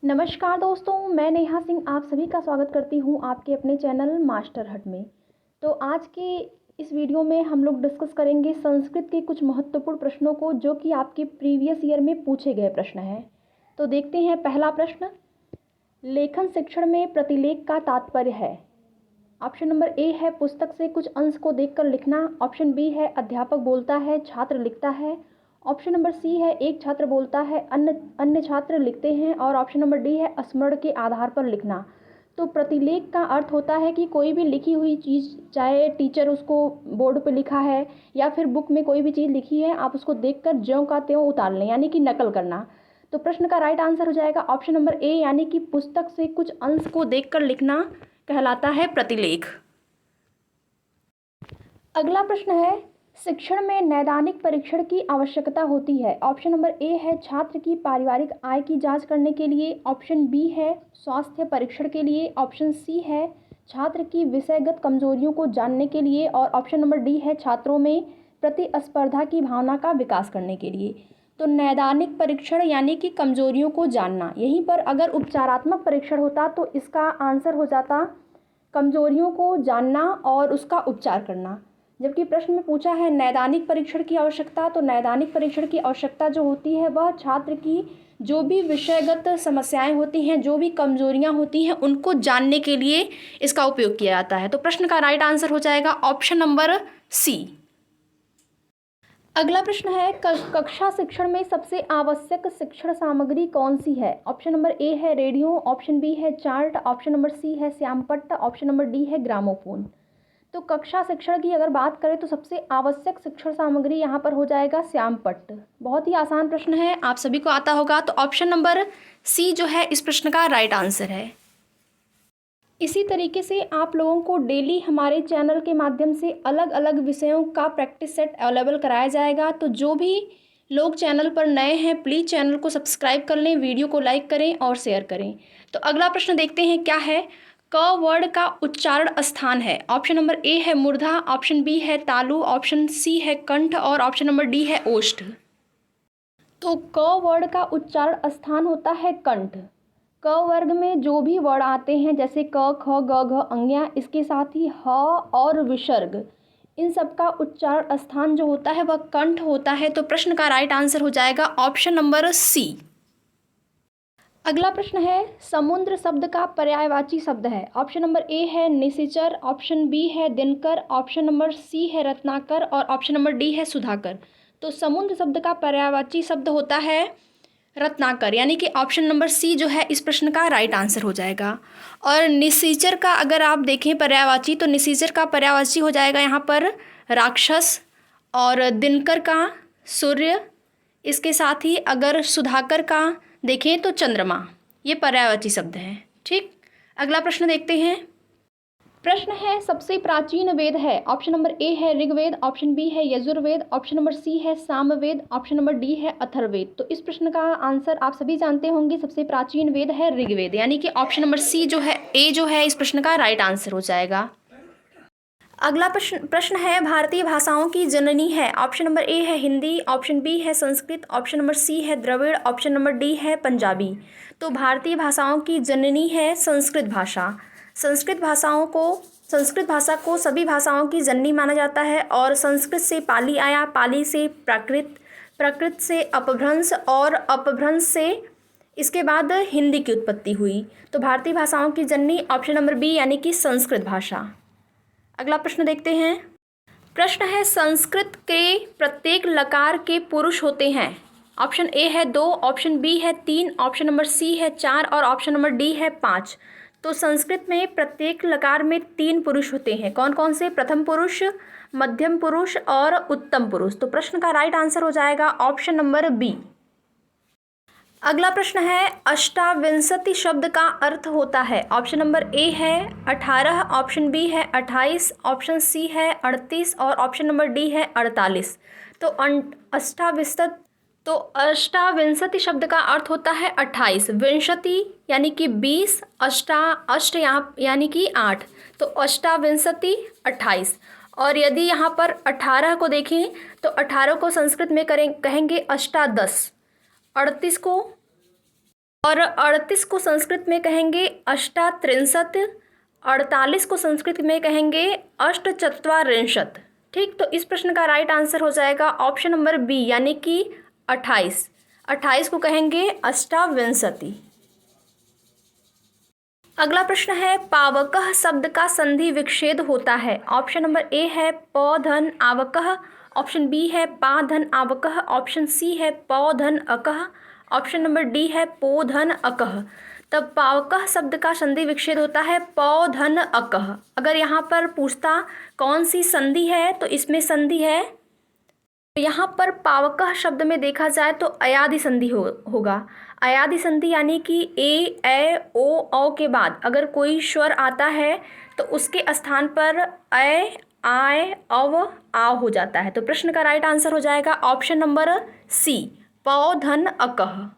नमस्कार दोस्तों, मैं नेहा सिंह आप सभी का स्वागत करती हूँ आपके अपने चैनल मास्टर हट में। तो आज के इस वीडियो में हम लोग डिस्कस करेंगे संस्कृत के कुछ महत्वपूर्ण प्रश्नों को जो कि आपके प्रीवियस ईयर में पूछे गए प्रश्न हैं। तो देखते हैं पहला प्रश्न, लेखन शिक्षण में प्रतिलेख का तात्पर्य है। ऑप्शन नंबर ए है पुस्तक से कुछ अंश को देखकर लिखना। ऑप्शन बी है अध्यापक बोलता है छात्र लिखता है। ऑप्शन नंबर सी है एक छात्र बोलता है अन्य अन्य छात्र लिखते हैं। और ऑप्शन नंबर डी है स्मरण के आधार पर लिखना। तो प्रतिलेख का अर्थ होता है कि कोई भी लिखी हुई चीज़, चाहे टीचर उसको बोर्ड पे लिखा है या फिर बुक में कोई भी चीज़ लिखी है, आप उसको देखकर ज्यों का त्यों उतार लें, यानी कि नकल करना। तो प्रश्न का राइट आंसर हो जाएगा ऑप्शन नंबर ए, यानी कि पुस्तक से कुछ अंश को देखकर लिखना कहलाता है प्रतिलेख। अगला प्रश्न है, शिक्षण में नैदानिक परीक्षण की आवश्यकता होती है। ऑप्शन नंबर ए है छात्र की पारिवारिक आय की जांच करने के लिए। ऑप्शन बी है स्वास्थ्य परीक्षण के लिए। ऑप्शन सी है छात्र की विषयगत कमजोरियों को जानने के लिए। और ऑप्शन नंबर डी है छात्रों में प्रतिस्पर्धा की भावना का विकास करने के लिए। तो नैदानिक परीक्षण यानी कि कमजोरियों को जानना। यहीं पर अगर उपचारात्मक परीक्षण होता तो इसका आंसर हो जाता कमजोरियों को जानना और उसका उपचार करना। जबकि प्रश्न में पूछा है नैदानिक परीक्षण की आवश्यकता, तो नैदानिक परीक्षण की आवश्यकता जो होती है वह छात्र की जो भी विषयगत समस्याएं होती हैं, जो भी कमजोरियां होती हैं, उनको जानने के लिए इसका उपयोग किया जाता है। तो प्रश्न का राइट आंसर हो जाएगा ऑप्शन नंबर सी। अगला प्रश्न है, कक्षा शिक्षण में सबसे आवश्यक शिक्षण सामग्री कौन सी है। ऑप्शन नंबर ए है रेडियो। ऑप्शन बी है चार्ट। ऑप्शन नंबर सी है श्यामपट्ट। ऑप्शन नंबर डी है ग्रामोफोन। तो कक्षा शिक्षण की अगर बात करें तो सबसे आवश्यक शिक्षण सामग्री यहाँ पर हो जाएगा श्यामपट्ट। बहुत ही आसान प्रश्न है, आप सभी को आता होगा। तो ऑप्शन नंबर सी जो है इस प्रश्न का राइट आंसर है। इसी तरीके से आप लोगों को डेली हमारे चैनल के माध्यम से अलग अलग विषयों का प्रैक्टिस सेट अवेलेबल कराया जाएगा। तो जो भी लोग चैनल पर नए हैं प्लीज़ चैनल को सब्सक्राइब कर लें, वीडियो को लाइक करें और शेयर करें। तो अगला प्रश्न देखते हैं क्या है। क वर्ड का उच्चारण स्थान है। ऑप्शन नंबर ए है मूर्धा। ऑप्शन बी है तालु। ऑप्शन सी है कंठ। और ऑप्शन नंबर डी है ओष्ठ। तो क वर्ड का उच्चारण स्थान होता है कंठ। क वर्ग में जो भी वर्ण आते हैं जैसे क ख ग घ अंग्या, इसके साथ ही ह और विसर्ग, इन सब का उच्चारण स्थान जो होता है वह कंठ होता है। तो प्रश्न का राइट आंसर हो जाएगा ऑप्शन नंबर सी। अगला प्रश्न है, समुद्र शब्द का पर्यायवाची शब्द है। ऑप्शन नंबर ए है निशिचर। ऑप्शन बी है दिनकर। ऑप्शन नंबर सी है रत्नाकर। और ऑप्शन नंबर डी है सुधाकर। तो समुद्र शब्द का पर्यायवाची शब्द होता है रत्नाकर, यानी कि ऑप्शन नंबर सी जो है इस प्रश्न का राइट आंसर हो जाएगा। और निशिचर का अगर आप देखें पर्यायवाची, तो निशिचर का पर्यायवाची हो जाएगा यहाँ पर राक्षस। और दिनकर का सूर्य, इसके साथ ही अगर सुधाकर का देखें तो चंद्रमा। ये पर्यायवाची शब्द हैं। ठीक, अगला प्रश्न देखते हैं। प्रश्न है, सबसे प्राचीन वेद है। ऑप्शन नंबर ए है ऋग्वेद। ऑप्शन बी है यजुर्वेद। ऑप्शन नंबर सी है सामवेद। ऑप्शन नंबर डी है अथर्ववेद। तो इस प्रश्न का आंसर आप सभी जानते होंगे, सबसे प्राचीन वेद है ऋग्वेद, यानी कि ऑप्शन नंबर सी जो है ए जो है इस प्रश्न का राइट आंसर हो जाएगा। अगला प्रश्न है, भारतीय भाषाओं की जननी है। ऑप्शन नंबर ए है हिंदी। ऑप्शन बी है संस्कृत। ऑप्शन नंबर सी है द्रविड़। ऑप्शन नंबर डी है पंजाबी। तो भारतीय भाषाओं की जननी है संस्कृत भाषा। संस्कृत भाषा को सभी भाषाओं की जननी माना जाता है। और संस्कृत से पाली आया, पाली से प्राकृत, प्राकृत से अपभ्रंश और अपभ्रंश से इसके बाद हिंदी की उत्पत्ति हुई। तो भारतीय भाषाओं की जननी ऑप्शन नंबर बी, यानी कि संस्कृत भाषा। अगला प्रश्न देखते हैं। प्रश्न है, संस्कृत के प्रत्येक लकार के पुरुष होते हैं। ऑप्शन ए है 2। ऑप्शन बी है 3। ऑप्शन नंबर सी है 4। और ऑप्शन नंबर डी है 5। तो संस्कृत में प्रत्येक लकार में 3 पुरुष होते हैं। कौन कौन से? प्रथम पुरुष, मध्यम पुरुष और उत्तम पुरुष। तो प्रश्न का राइट आंसर हो जाएगा ऑप्शन नंबर बी। अगला प्रश्न है, अष्टाविंशति शब्द का अर्थ होता है। ऑप्शन नंबर ए है 18। ऑप्शन बी है 28। ऑप्शन सी है 38। और ऑप्शन नंबर डी है 48। तो अष्टाविंशति शब्द का अर्थ होता है 28। विंशति यानी कि 20। अष्ट यहाँ यानी कि 8। तो अष्टाविंशति 28। और यदि यहाँ पर 18 को देखें तो 18 को संस्कृत में कहेंगे अष्टादश। 38 को और 38 को संस्कृत में कहेंगे अष्टात्रिंशत्, 48 को संस्कृत में कहेंगे अष्टचत्वारिंशत्। ठीक, तो इस प्रश्न का राइट आंसर हो जाएगा ऑप्शन नंबर बी यानी कि 28। 28 को कहेंगे अष्टाविंशति। अगला प्रश्न है पावकः शब्द का संधि विच्छेद होता है। ऑप्शन नंबर ए है प धन आवकः, ऑप्शन बी है पा धन आवकः, ऑप्शन सी है प धन अकः, ऑप्शन नंबर डी है पो धन अकः। तब पावकः शब्द का संधि विच्छेद होता है प धन अकः। अगर यहाँ पर पूछता कौन सी संधि है तो इसमें संधि है, तो यहाँ पर पावकः शब्द में देखा जाए तो अयादि संधि होगा। अयादि संधि यानी कि ए ओ औ के बाद अगर कोई स्वर आता है तो उसके स्थान पर ए आय अव आ हो जाता है। तो प्रश्न का राइट आंसर हो जाएगा ऑप्शन नंबर सी प धन अकः।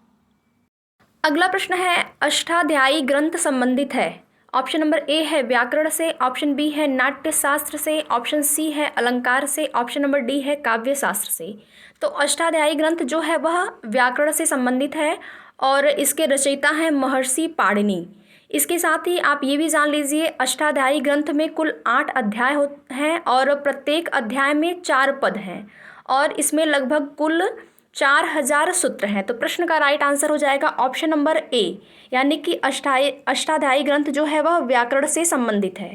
अगला प्रश्न है अष्टाध्यायी ग्रंथ संबंधित है। ऑप्शन नंबर ए है व्याकरण से, ऑप्शन बी है नाट्य शास्त्र से, ऑप्शन सी है अलंकार से, ऑप्शन नंबर डी है काव्य शास्त्र से। तो अष्टाध्यायी ग्रंथ जो है वह व्याकरण से संबंधित है और इसके रचयिता हैं महर्षि पाणिनि। इसके साथ ही आप ये भी जान लीजिए अष्टाध्यायी ग्रंथ में कुल 8 अध्याय हैं और प्रत्येक अध्याय में 4 पद हैं और इसमें लगभग कुल 4000 सूत्र हैं। तो प्रश्न का राइट आंसर हो जाएगा ऑप्शन नंबर ए यानी कि अष्टाध्यायी ग्रंथ जो है वह व्याकरण से संबंधित है।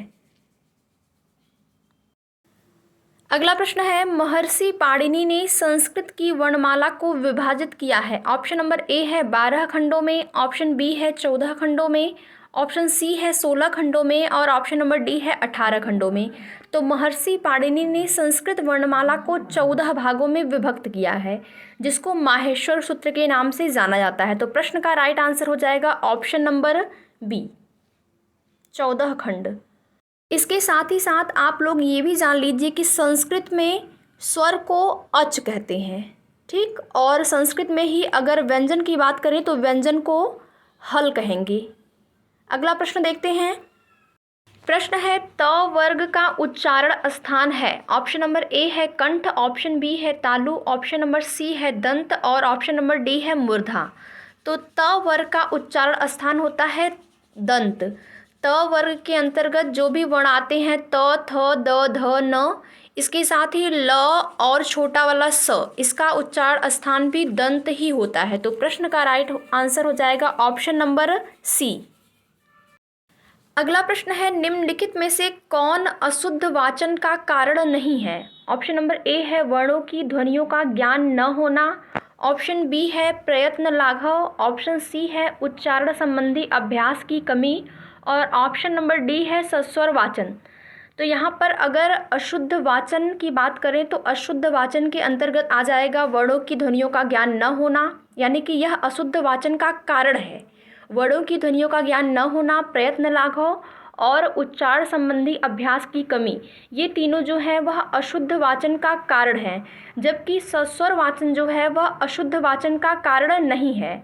अगला प्रश्न है महर्षि पाणिनि ने संस्कृत की वर्णमाला को विभाजित किया है। ऑप्शन नंबर ए है 12 खंडों में, ऑप्शन बी है 14 खंडों में, ऑप्शन सी है 16 खंडों में और ऑप्शन नंबर डी है 18 खंडों में। तो महर्षि पाणिनि ने संस्कृत वर्णमाला को 14 भागों में विभक्त किया है जिसको माहेश्वर सूत्र के नाम से जाना जाता है। तो प्रश्न का राइट आंसर हो जाएगा ऑप्शन नंबर बी 14 खंड। इसके साथ ही साथ आप लोग ये भी जान लीजिए कि संस्कृत में स्वर को अच कहते हैं। ठीक, और संस्कृत में ही अगर व्यंजन की बात करें तो व्यंजन को हल कहेंगे। अगला प्रश्न देखते हैं। प्रश्न है त वर्ग का उच्चारण स्थान है। ऑप्शन नंबर ए है कंठ, ऑप्शन बी है तालु, ऑप्शन नंबर सी है दंत और ऑप्शन नंबर डी है मूर्धा। तो त वर्ग का उच्चारण स्थान होता है दंत। त वर्ग के अंतर्गत जो भी वर्ण आते हैं त थ द ध न, इसके साथ ही ल और छोटा वाला स, इसका उच्चारण स्थान भी दंत ही होता है। तो प्रश्न का राइट आंसर हो जाएगा ऑप्शन नंबर सी। अगला प्रश्न है निम्नलिखित में से कौन अशुद्ध वाचन का कारण नहीं है। ऑप्शन नंबर ए है वर्णों की ध्वनियों का ज्ञान न होना, ऑप्शन बी है प्रयत्न लाघव, ऑप्शन सी है उच्चारण संबंधी अभ्यास की कमी और ऑप्शन नंबर डी है सस्वर वाचन। तो यहाँ पर अगर अशुद्ध वाचन की बात करें तो अशुद्ध वाचन के अंतर्गत आ जाएगा वर्णों की ध्वनियों का ज्ञान न होना, यानी कि यह अशुद्ध वाचन का कारण है। वर्णों की ध्वनियों का ज्ञान न होना, प्रयत्न लाघव और उच्चारण संबंधी अभ्यास की कमी, ये तीनों जो है वह अशुद्ध वाचन का कारण है, जबकि सस्वर वाचन जो है वह अशुद्ध वाचन का कारण नहीं है।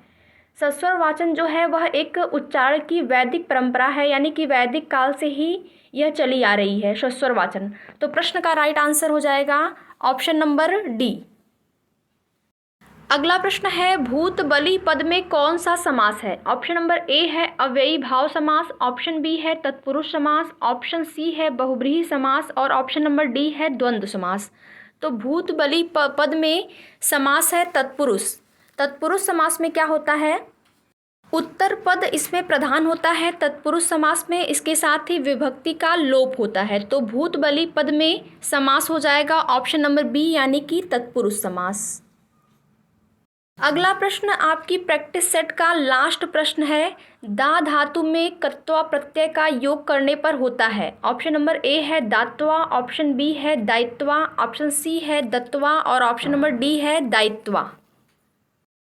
सस्वर वाचन जो है वह एक उच्चारण की वैदिक परंपरा है, यानी कि वैदिक काल से ही यह चली आ रही है सस्वर वाचन। तो प्रश्न का राइट आंसर हो जाएगा ऑप्शन नंबर डी। अगला प्रश्न है भूत बलि पद में कौन सा समास है। ऑप्शन नंबर ए है अव्ययी भाव समास, ऑप्शन बी है तत्पुरुष समास, ऑप्शन सी है बहुब्रीहि समास और ऑप्शन नंबर डी है द्वंद्व समास। तो भूत बलि पद में समास है तत्पुरुष। तत्पुरुष समास में क्या होता है, उत्तर पद इसमें प्रधान होता है तत्पुरुष समास में, इसके साथ ही विभक्ति का लोप होता है। तो भूत बलि पद में समास हो जाएगा ऑप्शन नंबर बी यानी कि तत्पुरुष समास। अगला प्रश्न आपकी प्रैक्टिस सेट का लास्ट प्रश्न है दा धातु में कत्वा प्रत्यय का योग करने पर होता है। ऑप्शन नंबर ए है दात्वा, ऑप्शन बी है दायित्वा, ऑप्शन सी है दत्वा और ऑप्शन नंबर डी है दायित्वा।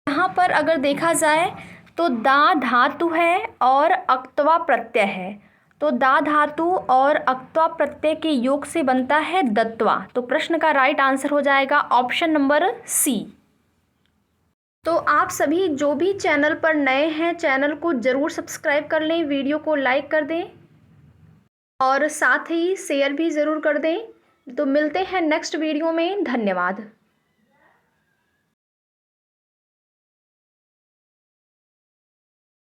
यहाँ पर अगर देखा जाए तो दा धातु है और अक्त्वा प्रत्यय है, तो दा धातु और अक्त्वा प्रत्यय के योग से बनता है दत्वा। तो प्रश्न का राइट आंसर हो जाएगा ऑप्शन नंबर सी। तो आप सभी जो भी चैनल पर नए हैं चैनल को ज़रूर सब्सक्राइब कर लें, वीडियो को लाइक कर दें और साथ ही शेयर भी ज़रूर कर दें। तो मिलते हैं नेक्स्ट वीडियो में, धन्यवाद।